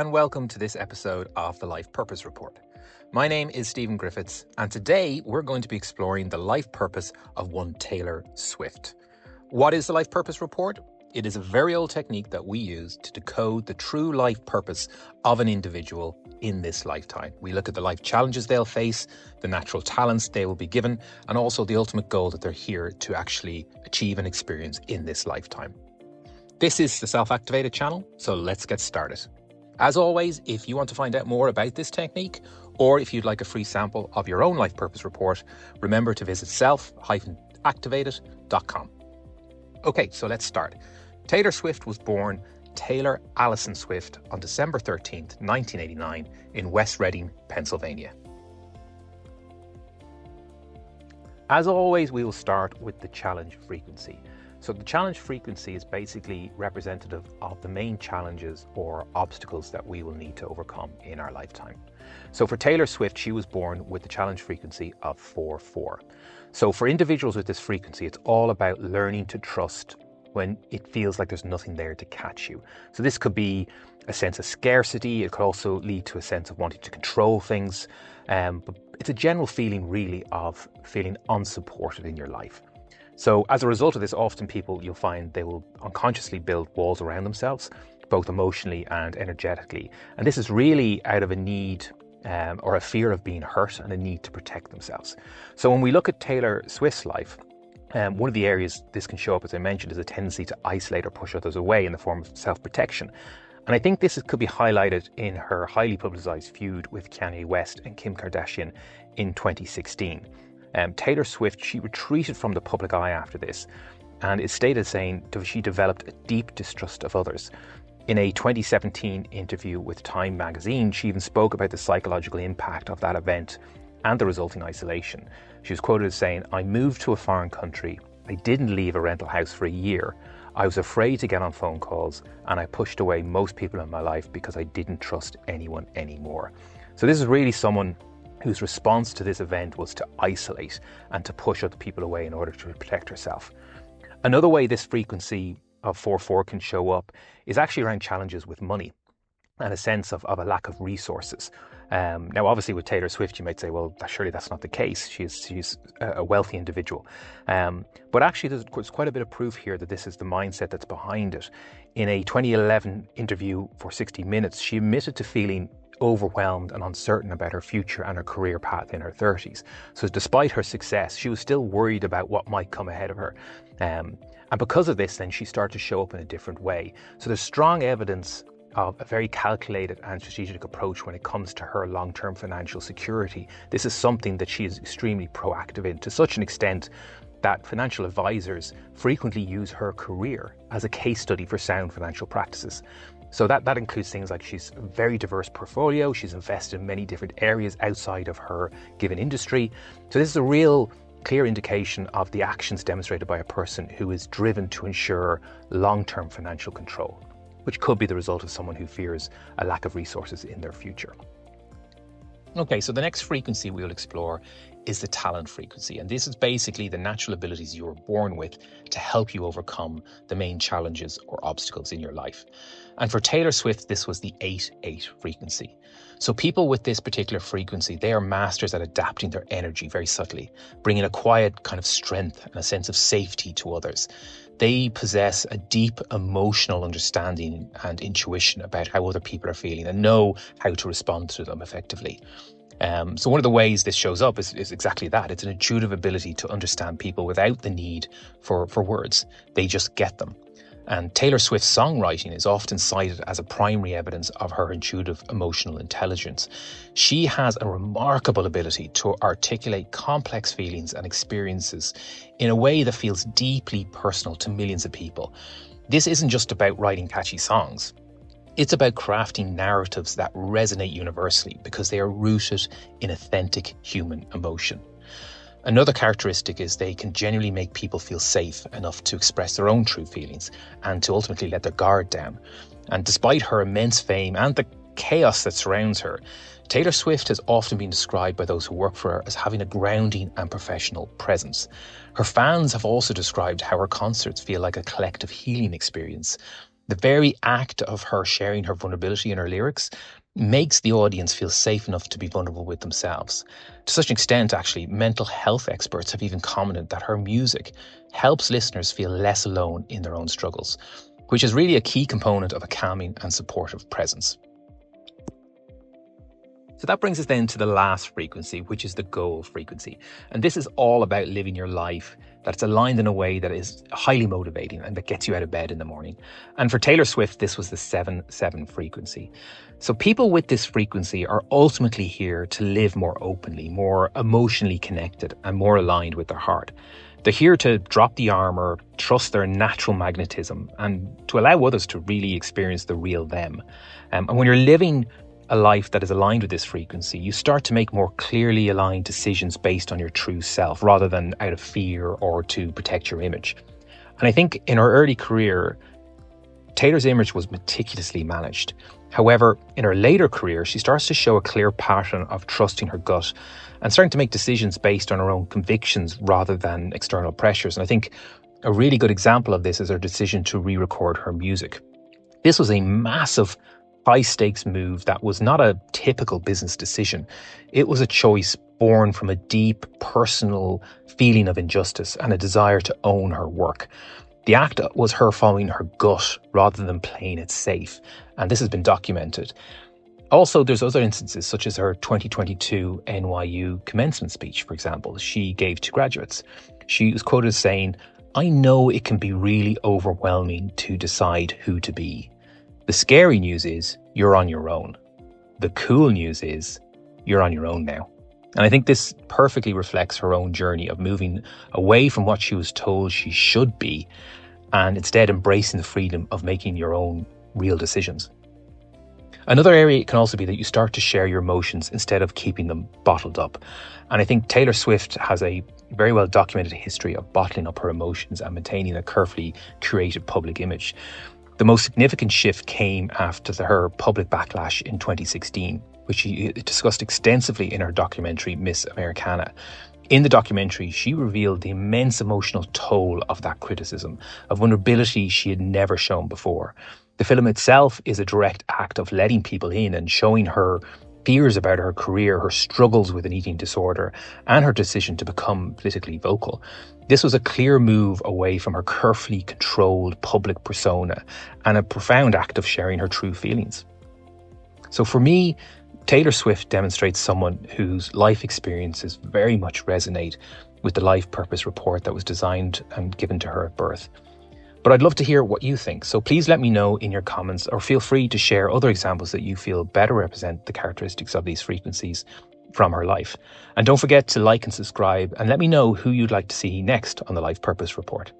and welcome to this episode of the Life Purpose Report. My name is Stephen Griffiths, and today we're going to be exploring the life purpose of one Taylor Swift. What is the Life Purpose Report? It is a very old technique that we use to decode the true life purpose of an individual in this lifetime. We look at the life challenges they'll face, the natural talents they will be given, and also the ultimate goal that they're here to actually achieve and experience in this lifetime. This is the Self-Activated channel, so let's get started. As always, if you want to find out more about this technique, or if you'd like a free sample of your own Life Purpose Report, remember to visit self-activated.com. Okay, so let's start. Taylor Swift was born Taylor Allison Swift on December 13th, 1989 in West Reading, Pennsylvania. As always, we will start with the challenge frequency. So the challenge frequency is basically representative of the main challenges or obstacles that we will need to overcome in our lifetime. So for Taylor Swift, she was born with the challenge frequency of 4-4. So for individuals with this frequency, it's all about learning to trust when it feels like there's nothing there to catch you. So this could be a sense of scarcity. It could also lead to a sense of wanting to control things. But it's a general feeling really of feeling unsupported in your life. So as a result of this, often people, you'll find they will unconsciously build walls around themselves, both emotionally and energetically. And this is really out of a need or a fear of being hurt and a need to protect themselves. So when we look at Taylor Swift's life, one of the areas this can show up, as I mentioned, is a tendency to isolate or push others away in the form of self-protection. And I think this could be highlighted in her highly publicized feud with Kanye West and Kim Kardashian in 2016. Taylor Swift, she retreated from the public eye after this, and is stated saying she developed a deep distrust of others. In a 2017 interview with Time magazine, she even spoke about the psychological impact of that event and the resulting isolation. She was quoted as saying, "I moved to a foreign country. I didn't leave a rental house for a year. I was afraid to get on phone calls, and I pushed away most people in my life because I didn't trust anyone anymore." So this is really someone whose response to this event was to isolate and to push other people away in order to protect herself. Another way this frequency of 4-4 can show up is actually around challenges with money and a sense of a lack of resources. Now, obviously, with Taylor Swift, you might say, well, surely that's not the case. She's a wealthy individual. But actually, there's quite a bit of proof here that this is the mindset that's behind it. In a 2011 interview for 60 Minutes, she admitted to feeling overwhelmed and uncertain about her future and her career path in her 30s. So despite her success, she was still worried about what might come ahead of her. And because of this, then she started to show up in a different way. So there's strong evidence of a very calculated and strategic approach when it comes to her long-term financial security. This is something that she is extremely proactive in, to such an extent that financial advisors frequently use her career as a case study for sound financial practices. So that includes things like she's a very diverse portfolio. She's invested in many different areas outside of her given industry. So this is a real clear indication of the actions demonstrated by a person who is driven to ensure long-term financial control, which could be the result of someone who fears a lack of resources in their future. Okay, so the next frequency we'll explore is the talent frequency. And this is basically the natural abilities you were born with to help you overcome the main challenges or obstacles in your life. And for Taylor Swift, this was the 8-8 frequency. So people with this particular frequency, they are masters at adapting their energy very subtly, bringing a quiet kind of strength and a sense of safety to others. They possess a deep emotional understanding and intuition about how other people are feeling and know how to respond to them effectively. So one of the ways this shows up is exactly that. It's an intuitive ability to understand people without the need for words. They just get them. And Taylor Swift's songwriting is often cited as a primary evidence of her intuitive emotional intelligence. She has a remarkable ability to articulate complex feelings and experiences in a way that feels deeply personal to millions of people. This isn't just about writing catchy songs. It's about crafting narratives that resonate universally because they are rooted in authentic human emotion. Another characteristic is they can genuinely make people feel safe enough to express their own true feelings and to ultimately let their guard down. And despite her immense fame and the chaos that surrounds her, Taylor Swift has often been described by those who work for her as having a grounding and professional presence. Her fans have also described how her concerts feel like a collective healing experience. The very act of her sharing her vulnerability in her lyrics makes the audience feel safe enough to be vulnerable with themselves. To such an extent, actually, mental health experts have even commented that her music helps listeners feel less alone in their own struggles, which is really a key component of a calming and supportive presence. So that brings us then to the last frequency, which is the goal frequency. And this is all about living your life that's aligned in a way that is highly motivating and that gets you out of bed in the morning. And for Taylor Swift, this was the 7-7 frequency. So people with this frequency are ultimately here to live more openly, more emotionally connected, and more aligned with their heart. They're here to drop the armor, trust their natural magnetism, and to allow others to really experience the real them. And when you're living a life that is aligned with this frequency, you start to make more clearly aligned decisions based on your true self rather than out of fear or to protect your image. And I think in her early career, Taylor's image was meticulously managed. However, in her later career, she starts to show a clear pattern of trusting her gut and starting to make decisions based on her own convictions rather than external pressures. And I think a really good example of this is her decision to re-record her music. This was a massive high-stakes move that was not a typical business decision. It was a choice born from a deep personal feeling of injustice and a desire to own her work. The act was her following her gut rather than playing it safe, and this has been documented. Also, there's other instances, such as her 2022 NYU commencement speech, for example, she gave to graduates. She was quoted as saying, "I know it can be really overwhelming to decide who to be. The scary news is you're on your own. The cool news is you're on your own now." And I think this perfectly reflects her own journey of moving away from what she was told she should be and instead embracing the freedom of making your own real decisions. Another area can also be that you start to share your emotions instead of keeping them bottled up. And I think Taylor Swift has a very well documented history of bottling up her emotions and maintaining a carefully curated public image. The most significant shift came after her public backlash in 2016, which she discussed extensively in her documentary, Miss Americana. In the documentary, she revealed the immense emotional toll of that criticism, a vulnerability she had never shown before. The film itself is a direct act of letting people in and showing her fears about her career, her struggles with an eating disorder, and her decision to become politically vocal. This was a clear move away from her carefully controlled public persona and a profound act of sharing her true feelings. So for me, Taylor Swift demonstrates someone whose life experiences very much resonate with the life purpose report that was designed and given to her at birth. But I'd love to hear what you think, so please let me know in your comments or feel free to share other examples that you feel better represent the characteristics of these frequencies from her life. And don't forget to like and subscribe and let me know who you'd like to see next on the Life Purpose Report.